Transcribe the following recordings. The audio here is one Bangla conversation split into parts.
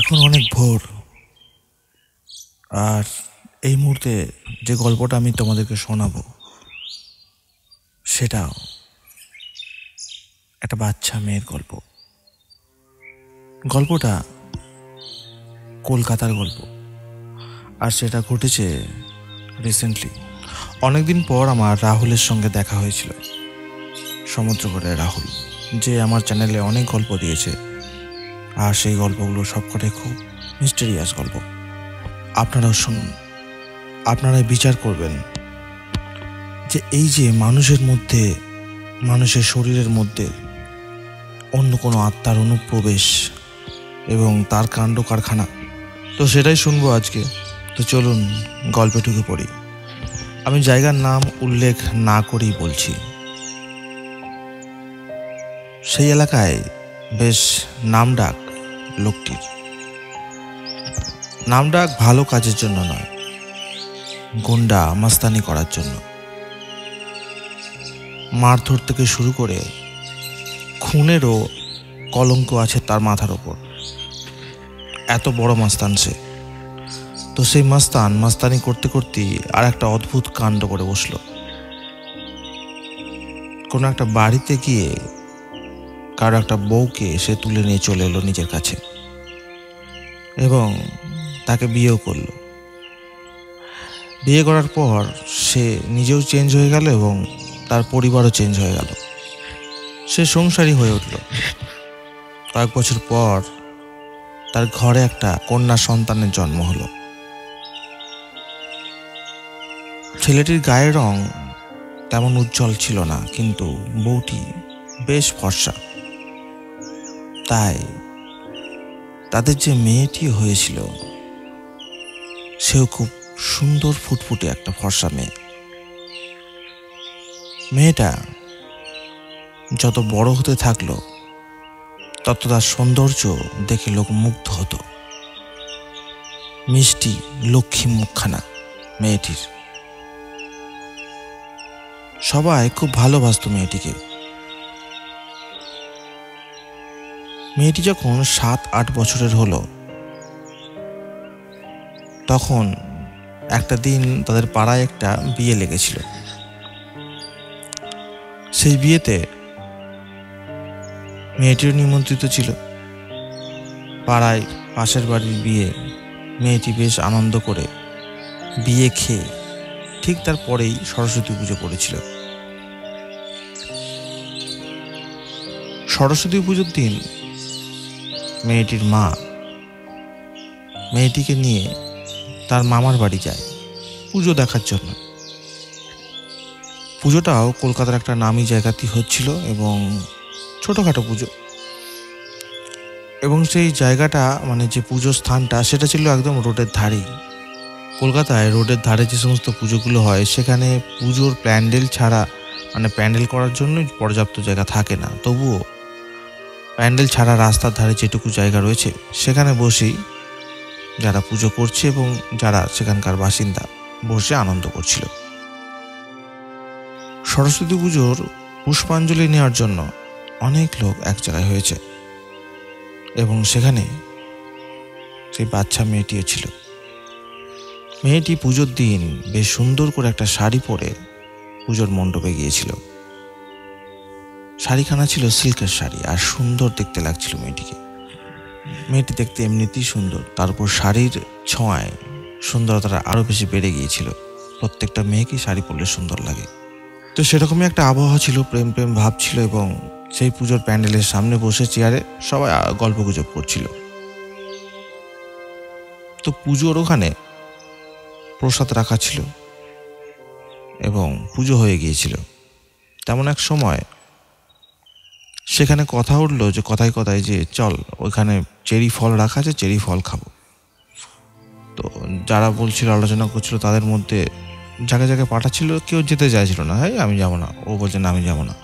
এখন অনেক ভোর, আর এই মুহূর্তে যে গল্পটা আমি তোমাদেরকে শোনাবো সেটাও একটা বাচ্চা মেয়ের গল্প। গল্পটা কলকাতার গল্প, আর সেটা ঘটেছে রিসেন্টলি। অনেকদিন পর আমার রাহুলের সঙ্গে দেখা হয়েছিল, সমুদ্রগড়ের রাহুল, যে আমার চ্যানেলে অনেক গল্প দিয়েছে, আর সেই গল্পগুলো সবকটাই খুব মিস্টেরিয়াস গল্প। আপনারাও শুনুন, আপনারাই বিচার করবেন যে এই যে মানুষের মধ্যে, মানুষের শরীরের মধ্যে অন্য কোনো আত্মার অনুপ্রবেশ এবং তার কাণ্ড কারখানা, তো সেটাই শুনবো আজকে। তো চলুন গল্পে ঢুকে পড়ি। আমি জায়গার নাম উল্লেখ না করেই বলছি। সেই এলাকায় বেশ নামডাক লোকটির। নামডাক ভালো কাজের জন্য নয়, গুন্ডা মাস্তানি করার জন্য। মারধর থেকে শুরু করে খুনেরও কলঙ্ক আছে তার মাথার ওপর। এত বড় মাস্তান সে। তো সেই মাস্তানি করতে করতেই আর একটা অদ্ভুত কাণ্ড করে বসলো। কোনো একটা বাড়িতে গিয়ে কারো একটা বউকে সে তুলে নিয়ে চলে এলো নিজের কাছে এবং তাকে বিয়েও করলো। বিয়ে করার পর সে নিজেও চেঞ্জ হয়ে গেল এবং তার পরিবারও চেঞ্জ হয়ে গেল। সে সংসারী হয়ে উঠল। কয়েক বছর পর তার ঘরে একটা কন্যা সন্তানের জন্ম হলো। ছেলেটির গায়ের রং তেমন উজ্জ্বল ছিল না, কিন্তু বউটি বেশ ফর্সা। তাই তাদের যে মেয়েটি হয়েছিল সেও খুব সুন্দর ফুটফুটে একটা ফর্সা মেয়ে। মেয়েটা যত বড় হতে থাকলো তত তার সৌন্দর্য দেখে লোক মুগ্ধ হতো। মিষ্টি লক্ষ্মী মুখখানা মেয়েটির। সবাই খুব ভালোবাসত মেয়েটিকে। মেয়েটি যখন 7-8 বছরের হলো, তখন একটা দিন তাদের পাড়ায় একটা বিয়ে লেগেছিল। সেই বিয়েতে মেয়েটিও নিমন্ত্রিত ছিল। পাড়ায় পাশের বাড়ির বিয়ে। মেয়েটি বেশ আনন্দ করে বিয়ে খেয়ে ঠিক তারপরেই সরস্বতী পুজো পড়েছিল। সরস্বতী পুজোর দিন মেয়েটির মা মেয়েটিকে নিয়ে তার মামার বাড়ি যায় পুজো দেখার জন্য। পুজোটাও কলকাতার একটা নামি জায়গাতেই হচ্ছিল এবং ছোটোখাটো পুজো। এবং সেই জায়গাটা, মানে যে পুজোর স্থানটা, সেটা ছিল একদম রোডের ধারেই। কলকাতায় রোডের ধারে যে সমস্ত পুজোগুলো হয় সেখানে পুজোর প্যান্ডেল ছাড়া, মানে প্যান্ডেল করার জন্য পর্যাপ্ত জায়গা থাকে না, তবুও প্যান্ডেল ছাড়া রাস্তার ধারে যেটুকু জায়গা রয়েছে সেখানে বসেই যারা পুজো করছে এবং যারা সেখানকার বাসিন্দা বসে আনন্দ করছিল। সরস্বতী পুজোর পুষ্পাঞ্জলি নেওয়ার জন্য অনেক লোক এক জায়গায় হয়েছে এবং সেখানে সেই বাচ্চা মেয়েটিও ছিল। মেয়েটি পুজোর দিন বেশ সুন্দর করে একটা শাড়ি পরে পুজোর মণ্ডপে গিয়েছিল। শাড়িখানা ছিল সিল্কের শাড়ি, আর সুন্দর দেখতে লাগছিল মেয়েটিকে। মেয়েটি দেখতে এমনিতেই সুন্দর, তারপর শাড়ির ছোঁয়ায় সুন্দরতাটা আরও বেশি বেড়ে গিয়েছিল। প্রত্যেকটা মেয়েকেই শাড়ি পরলে সুন্দর লাগে। তো সেরকমই একটা আবহাওয়া ছিল, প্রেম প্রেম ভাব ছিল। এবং সেই পুজোর প্যান্ডেলের সামনে বসে চেয়ারে সবাই গল্পগুজব করছিল। তো পুজোর ওখানে প্রসাদ রাখা ছিল এবং পুজো হয়ে গিয়েছিল। তেমন এক সময় সেখানে কথা উঠলো, যে কথায় কথায় যে চল ওইখানে চেরি ফল রাখা আছে, চেরি ফল খাবো। তো যারা বলছিল, আলোচনা করছিল, তাদের মধ্যে যাকে যাকে পাঠাচ্ছিল কেউ যেতে চাইছিল না। হ্যাঁ আমি যাবো না, ও বলছে না আমি যাবো না।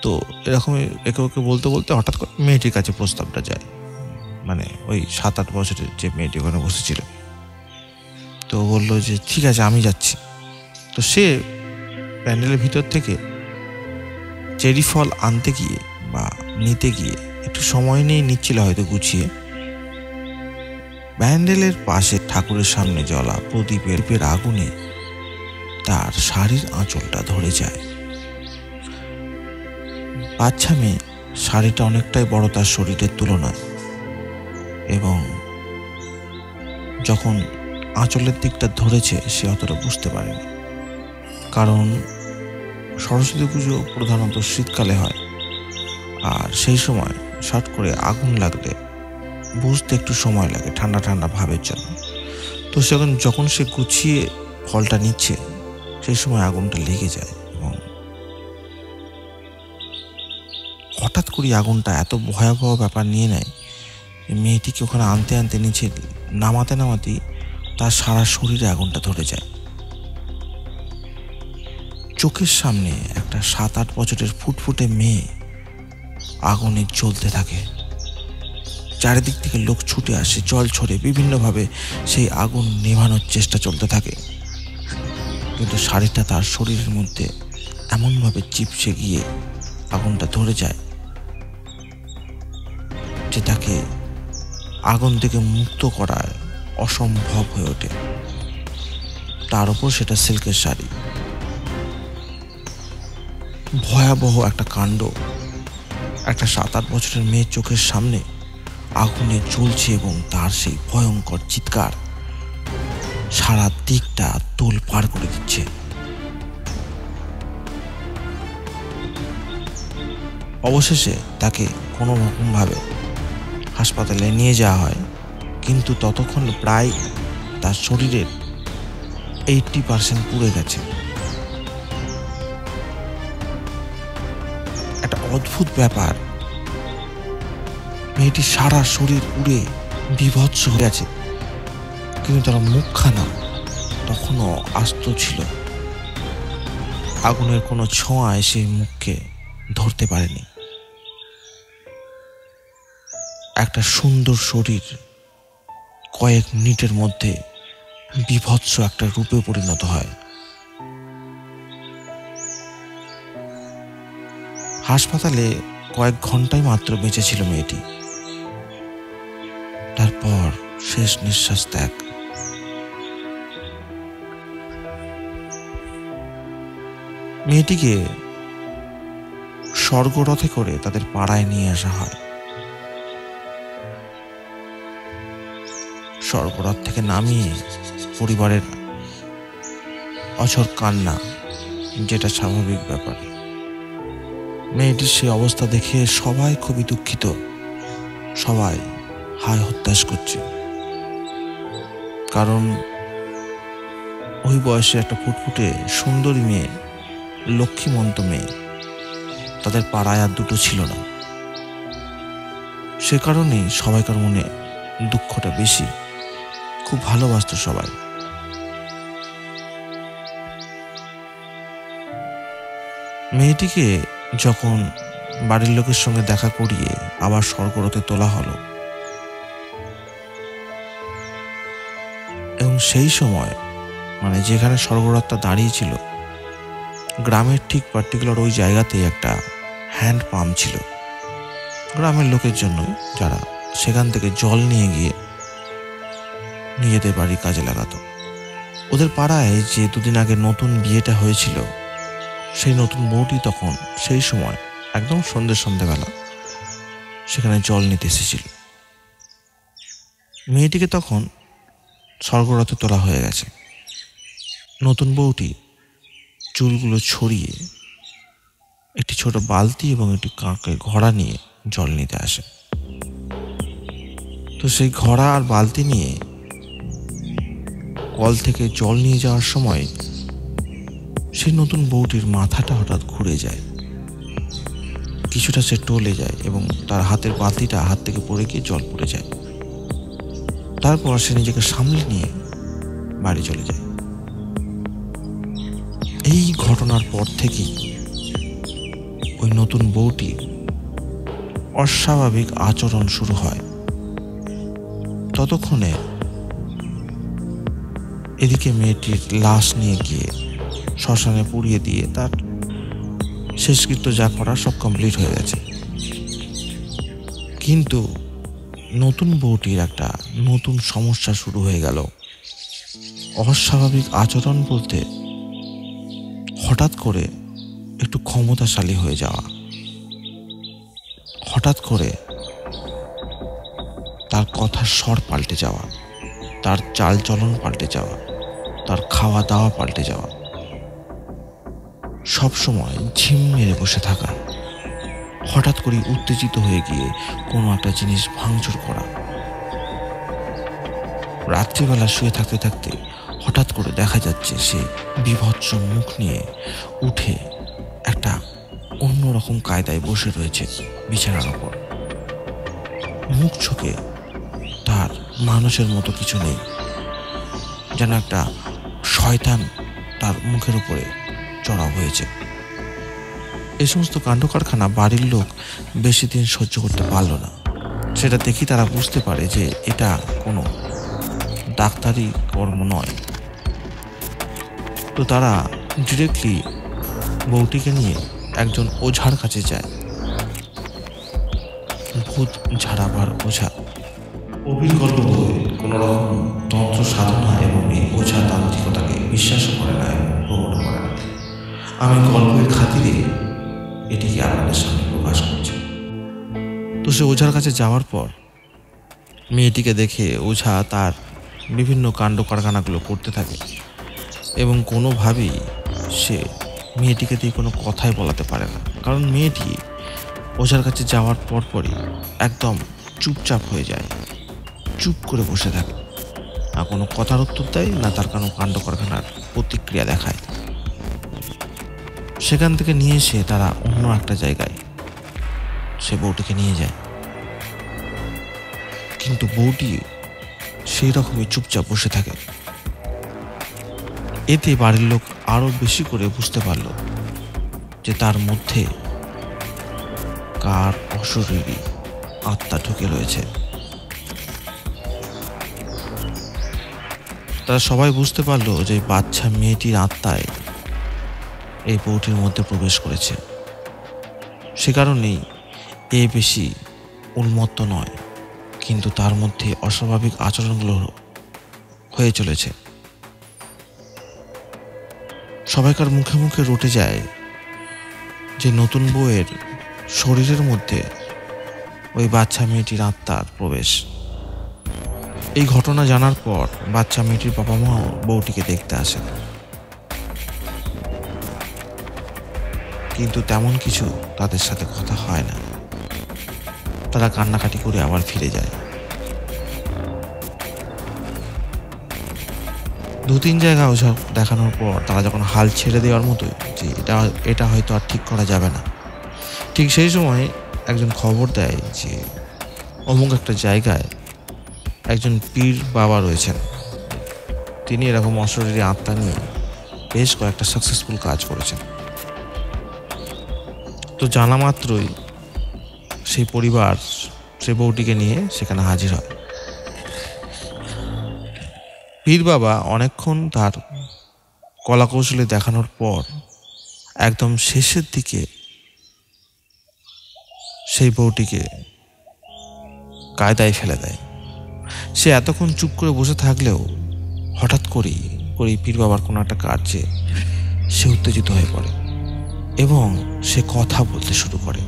তো এরকমই একে ওকে বলতে বলতে হঠাৎ করে মেয়েটির কাছে প্রস্তাবটা যায়, মানে ওই 7-8 বছরের যে মেয়েটি ওখানে বসেছিল। তো বললো যে ঠিক আছে আমি যাচ্ছি। তো সে প্যান্ডেলের ভিতর থেকে চেরি ফল আনতে গিয়ে বা নিতে গিয়ে একটু সময় নিয়ে নিচ্ছিল হয়তো গুছিয়ে, প্যান্ডেলের পাশে ঠাকুরের সামনে জ্বলা প্রদীপের আগুনে তার শাড়ির আঁচলটা ধরে যায়। বাচ্চা মেয়ে, শাড়িটা অনেকটাই বড় তার শরীরের তুলনায়, এবং যখন আঁচলের দিকটা ধরেছে সে অতটা বুঝতে পারেনি, কারণ সরস্বতী পুজো প্রধানত শীতকালে হয়, আর সেই সময় শর্ট করে আগুন লাগলে বুঝতে একটু সময় লাগে ঠান্ডা ঠান্ডা ভাবের জন্য। তো যখন সে গুছিয়ে ফলটা নিচ্ছে সেই সময় আগুনটা লেগে যায়, এবং হঠাৎ করে আগুনটা এত ভয়াবহ ব্যাপার নিয়ে নেয়, মেয়েটিকে ওখানে আনতে আনতে নিচে নামাতেই তার সারা শরীরে আগুনটা ধরে যায়। চোখের সামনে একটা 7-8 বছরের ফুটফুটে মেয়ে আগুনে জ্বলতে থাকে। চারিদিক থেকে লোক ছুটে আসে, জল ছড়ে, বিভিন্নভাবে সেই আগুন নেভানোর চেষ্টা চলতে থাকে, কিন্তু শাড়িটা তার শরীরের মধ্যে এমনভাবে চিপসে গিয়ে আগুনটা ধরে যায় যে তাকে আগুন থেকে মুক্ত করা অসম্ভব হয়ে ওঠে। তার উপর সেটা সিল্কের শাড়ি। ভয়াবহ একটা কাণ্ড। একটা 7-8 বছরের মেয়ের চোখের সামনে আগুনে জ্বলছে, এবং তার সেই ভয়ঙ্কর চিৎকার সারা দিকটা তোল পার করে দিচ্ছে। অবশেষে তাকে কোনো রকম ভাবে হাসপাতালে নিয়ে যাওয়া হয়, কিন্তু ততক্ষণ প্রায় তার শরীরের 80% পুড়ে গেছে। একটা অদ্ভুত ব্যাপার, মেয়েটির সারা শরীর পুড়ে বিভৎস হয়ে গেছে, কিন্তু তার মুখখানা তখনও আস্ত ছিল। আগুনের কোনো ছোঁয়ায় সেই মুখকে ধরতে পারেনি। একটা সুন্দর শরীর কয়েক মিনিটের মধ্যে বিভৎস একটা রূপে পরিণত হয়। হাসপাতালে কয়েক ঘন্টাই মাত্র বেঁচে ছিল মেয়েটি। তারপর শেষ নিঃশ্বাস ত্যাগ। মেয়েটিকে স্বর্গরথে করে তাদের পাড়ায় নিয়ে আসা হয়। স্বর্গরথ থেকে নামিয়ে পরিবারের অঝর কান্না, যেটা স্বাভাবিক ব্যাপার। মেয়েটির সেই অবস্থা দেখে সবাই খুবই দুঃখিত, সবাই হায় হতাশ করছে, কারণ ওই বয়সে একটা ফুটফুটে সুন্দরী মেয়ে, লক্ষ্মীমন্ত মেয়ে তাদের পাড়ায় আর দুটো ছিল না। সে কারণেই সবাইকার মনে দুঃখটা বেশি। খুব ভালোবাসত সবাই। মেয়েটিকে যখন বাড়ির লোকের সঙ্গে দেখা করিয়ে আবার স্বর্গরথে তোলা হলো, এবং সেই সময় যেখানে স্বর্গরথটা দাঁড়িয়েছিল, গ্রামের ঠিক পার্টিকুলার ওই জায়গাতে একটা হ্যান্ড পাম্প ছিল, গ্রামের লোকের জন্য, যারা সেখান থেকে জল নিয়ে গিয়ে নিজেদের বাড়ির কাজে লাগাতো। ওদের পাড়ায় যে দুদিন আগে নতুন বিয়েটা হয়েছিল, সেই নতুন বউটি তখন সেই সময় একদম সন্ধ্যেবেলা সেখানে জল নিতে এসেছিল। মেয়েটিকে তখন স্বর্গরথে তোলা হয়ে গেছে। নতুন বউটি চুলগুলো ছড়িয়ে একটি ছোট বালতি এবং একটি কাঁকে ঘড়া নিয়ে জল নিতে আসে। তো সেই ঘড়া আর বালতি নিয়ে কল থেকে জল নিয়ে যাওয়ার সময় সেই নতুন বউটির মাথাটা হঠাৎ ঘুরে যায়, কিছুটা সে টলে যায়, এবং তার হাতের বালতিটা হাত থেকে পড়ে গিয়ে জল পড়ে যায়। তারপর সে নিজেকে সামলে নিয়ে বাড়ি চলে যায়। এই ঘটনার পর থেকেই ওই নতুন বউটির অস্বাভাবিক আচরণ শুরু হয়। ততক্ষণে এদিকে মেয়েটির লাশ নিয়ে গিয়ে শ্মশানে পুড়িয়ে দিয়ে তার শেষকৃত্য যা করা সব কমপ্লিট হয়ে গেছে। কিন্তু নতুন বউটির একটা নতুন সমস্যা শুরু হয়ে গেল। অস্বাভাবিক আচরণ বলতে হঠাৎ করে একটু ক্ষমতাশালী হয়ে যাওয়া, হঠাৎ করে তার কথার স্বর পাল্টে যাওয়া, তার চালচলন পাল্টে যাওয়া, তার খাওয়া দাওয়া পাল্টে যাওয়া, সবসময় ঝিম মেরে বসে থাকা, হঠাৎ করে উত্তেজিত হয়ে গিয়ে কোনো একটা জিনিস ভাঙচুর করা, রাত্রিবেলা শুয়ে থাকতে থাকতে হঠাৎ করে দেখা যাচ্ছে সে বীভৎস মুখ নিয়ে উঠে একটা অন্যরকম কায়দায় বসে রয়েছে বিছানার ওপর। মুখ চোখে তার মানুষের মতো কিছু নেই, যেন একটা শয়তান তার মুখের উপরে চড়াও হয়েছে। এই সমস্ত কাণ্ড কারখানা বাড়ির লোক বেশি দিন সহ্য করতে পারল না। সেটা দেখি তারা বুঝতে পারে যে এটা কোনো ডাক্তারি কর্ম নয়। তো তারা ডিরেক্টলি বউটিকে নিয়ে একজন ওঝার কাছে যায়। ভূত ঝাড়াবার ওঝা। অভিজ্ঞতা বই কোনো রকম তন্ত্র সাধনা এবং এই ওঝা তান্ত্রিকতাকে বিশ্বাসও করে না এবং প্রবণ করে না। আমি গল্পের খাতিরে এটিকে আপনাদের সামনে প্রকাশ করছি। তো সে ওঝার কাছে যাওয়ার পর মেয়েটিকে দেখে ওঝা তার বিভিন্ন কাণ্ড কারখানাগুলো করতে থাকে এবং কোনোভাবেই সে মেয়েটিকে দিয়ে কোনো কথাই বলাতে পারে না। কারণ মেয়েটি ওঝার কাছে যাওয়ার পরপরই একদম চুপচাপ হয়ে যায়, চুপ করে বসে থাকে, না কোনো কথার উত্তর দেয়, না তার কোনো কাণ্ড কারখানার প্রতিক্রিয়া দেখায়। সেখান থেকে নিয়ে এসে তারা অন্য একটা জায়গায় সে বউটিকে নিয়ে যায়, কিন্তু বউটি সেই রকমই চুপচাপ বসে থাকে। এতে বাড়ির লোক আরো বেশি করে বুঝতে পারল যে তার মধ্যে কার অশরীরী আত্মা ঢুকে রয়েছে। তারা সবাই বুঝতে পারলো যে বাচ্চা মেয়েটির আত্মায় এই বউটির মধ্যে প্রবেশ করেছে। সে কারণেই এ বেশি উন্মত্ত নয়, কিন্তু তার মধ্যে অস্বাভাবিক আচরণগুলো হয়ে চলেছে। সবাইকার মুখে মুখে রটে যায় যে নতুন বউয়ের শরীরের মধ্যে ওই বাচ্চা মেয়েটির আত্মার প্রবেশ। এই ঘটনা জানার পর বাচ্চা মেয়েটির বাবা মাও বউটিকে দেখতে আসেন, কিন্তু তেমন কিছু তাদের সাথে কথা হয় না। তারা কান্নাকাটি করে আবার ফিরে যায়। 2-3 জায়গা ওঝা দেখানোর পর তারা যখন হাল ছেড়ে দেওয়ার মতো যে এটা হয়তো আর ঠিক করা যাবে না, ঠিক সেই সময় একজন খবর দেয় যে অমুক একটা জায়গায় একজন পীর বাবা রয়েছেন, তিনি এরকম অশরীরী আত্মা নিয়ে বেশ কয়েকটা সাকসেসফুল কাজ করেছেন। তো জানা মাত্রই সেই পরিবার সেই বউটিকে নিয়ে সেখানে হাজির হয়। পীর বাবা অনেকক্ষণ তার কলাকৌশলী দেখানোর পর একদম শেষের দিকে সেই বউটিকে কায়দায় ফেলে দেয়। সে এতক্ষণ চুপ করে বসে থাকলেও হঠাৎ করেই পীর বাবার কোনো একটা কার্যে সে উত্তেজিত হয়ে পড়ে এবং সে কথা বলতে শুরু করে।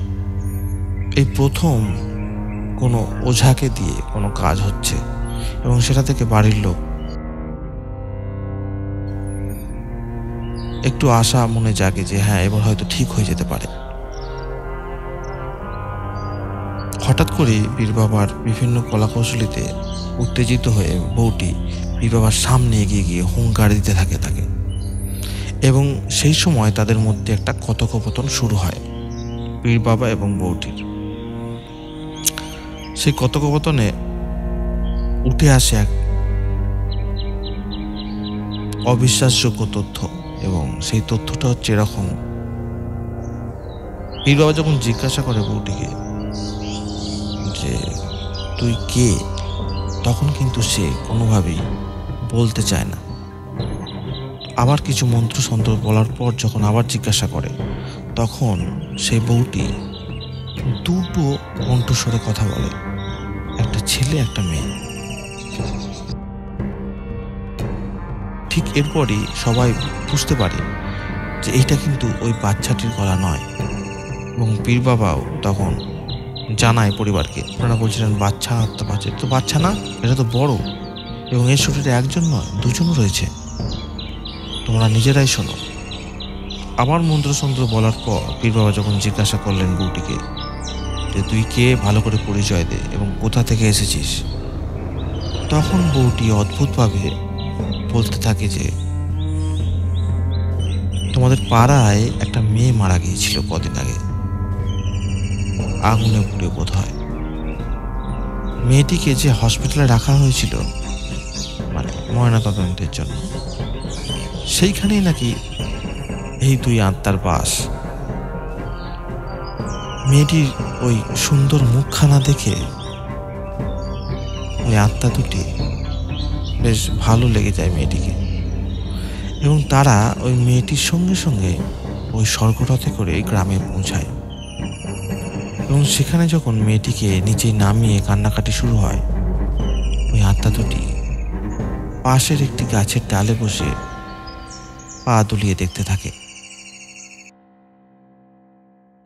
এই প্রথম কোনো ওঝাকে দিয়ে কোনো কাজ হচ্ছে এবং সেটা থেকে বাড়ির লোক একটু আশা মনে জাগে যে হ্যাঁ, এবার হয়তো ঠিক হয়ে যেতে পারে। হঠাৎ করে পীর বাবার বিভিন্ন কলাকৌশলীতে উত্তেজিত হয়ে বউটি পীর বাবার সামনে এগিয়ে গিয়ে হুঙ্কার দিতে থাকে এবং সেই সময় তাদের মধ্যে একটা কথোপকথন শুরু হয় পীর বাবা এবং বউটির। সেই কথোপকথনে উঠে আসে এক অবিশ্বাসযোগ্য তথ্য এবং সেই তথ্যটা হচ্ছে এরকম। পীর বাবা যখন জিজ্ঞাসা করে বউটিকে যে তুই কে, তখন কিন্তু সে কোনোভাবেই বলতে চায় না। আবার কিছু মন্ত্রসন্ত্র বলার পর যখন আবার জিজ্ঞাসা করে, তখন সেই বউটি দুটো কণ্ঠস্বরে কথা বলে। একটা ছেলে একটা মেয়ে। ঠিক এরপরই সবাই বুঝতে পারে যে এইটা কিন্তু ওই বাচ্চাটির গলা নয়, এবং পীর বাবাও তখন জানায় পরিবারকে। আপনারা বলছিলেন বাচ্চা আত্মা পাচ্ছে, তো বাচ্চা না, এটা তো বড়, এবং এর শরীরে একজন নয় দুজনও রয়েছে, তোমরা নিজেরাই শোনো। আবার মন্ত্রসন্ত্র বলার পর পীর বাবা যখন জিজ্ঞাসা করলেন বউটিকে যে তুই কে, ভালো করে পরিচয় দে এবং কোথা থেকে এসেছিস, তখন বউটি অদ্ভুতভাবে বলতে থাকে যে তোমাদের পাড়ায় একটা মেয়ে মারা গিয়েছিল কদিন আগে, আগুনে পুড়ে বোধ হয়। মেয়েটিকে যে হসপিটালে রাখা হয়েছিল মানে ময়নাতদন্তের জন্য, সেইখানেই নাকি এই দুই আত্মার বাস। মেয়েটির ওই সুন্দর মুখখানা দেখে ওই আত্মা দুটি বেশ ভালো লেগে যায় মেয়েটিকে, এবং তারা ওই মেয়েটির সঙ্গে সঙ্গে ওই স্বর্গরথে করে গ্রামে পৌঁছায়। এবং সেখানে যখন মেয়েটিকে নিচে নামিয়ে কান্নাকাটি শুরু হয়, ওই আত্মা দুটি পাশের একটি গাছের ডালে বসে পা দুলিয়ে দেখতে থাকে।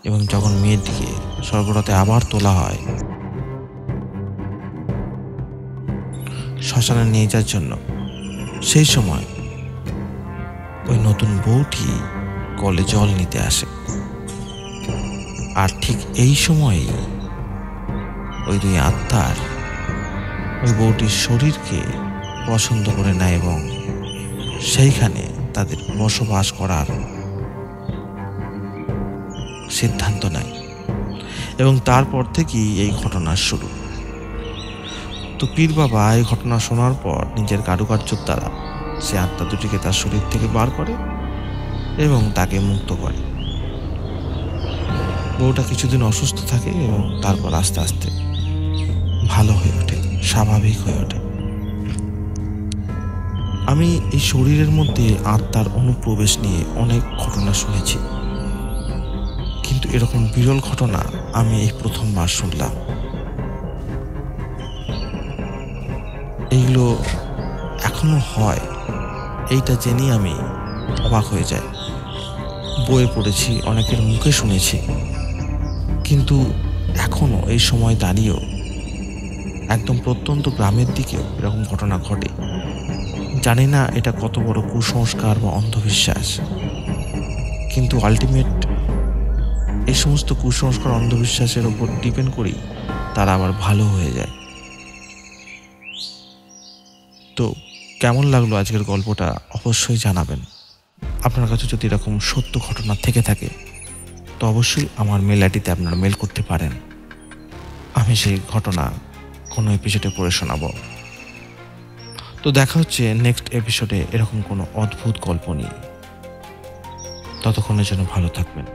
এবং যখন মেয়েটিকে স্বর্গরথে আবার তোলা হয় শ্মশানে নিয়ে যাওয়ার জন্য, সেই সময় ওই নতুন বউটি কলে জল নিতে আসে। আর ঠিক এই সময়েই ওই দুই আত্মার ওই বউটির শরীরকে পছন্দ করে নেয় এবং সেইখানে তাদের বসবাস করার সিদ্ধান্ত নেয়, এবং তারপর থেকেই এই ঘটনার শুরু। তো পীর বাবা এই ঘটনা শোনার পর নিজের কারুকার্যের দ্বারা সে আত্মা দুটিকে তার শরীর থেকে বার করে এবং তাকে মুক্ত করে। বউটা কিছুদিন অসুস্থ থাকে এবং তারপর আস্তে আস্তে ভালো হয়ে ওঠে, স্বাভাবিক হয়ে ওঠে। আমি এই শরীরের মধ্যে আত্মার অনুপ্রবেশ নিয়ে অনেক ঘটনা শুনেছি, কিন্তু এরকম বিরল ঘটনা আমি এই প্রথমবার শুনলাম। এইগুলো এখনো হয়, এইটা জেনেই আমি অবাক হয়ে যাই। বইয়ে পড়েছি, অনেকের মুখে শুনেছি, কিন্তু এখনো এই সময় দাঁড়িয়েও একদম প্রত্যন্ত গ্রামের দিকেও এরকম ঘটনা ঘটে। জানি না এটা কত বড় কুসংস্কার বা অন্ধবিশ্বাস, কিন্তু আলটিমেট এই সমস্ত কুসংস্কার অন্ধবিশ্বাসের ওপর ডিপেন্ড করেই তারা আবার ভালো হয়ে যায়। তো কেমন লাগলো আজকের গল্পটা অবশ্যই জানাবেন। আপনার কাছে যদি এরকম সত্য ঘটনা থেকে থাকে তো অবশ্যই আমার মেল আইডিতে আপনারা মেল করতে পারেন। আমি সেই ঘটনা কোনো এপিসোডে পড়ে শোনাবো। তো দেখা হচ্ছে নেক্সট এপিসোডে এরকম কোনো অদ্ভুত গল্প নিয়ে। ততক্ষণের জন্য ভালো থাকবেন।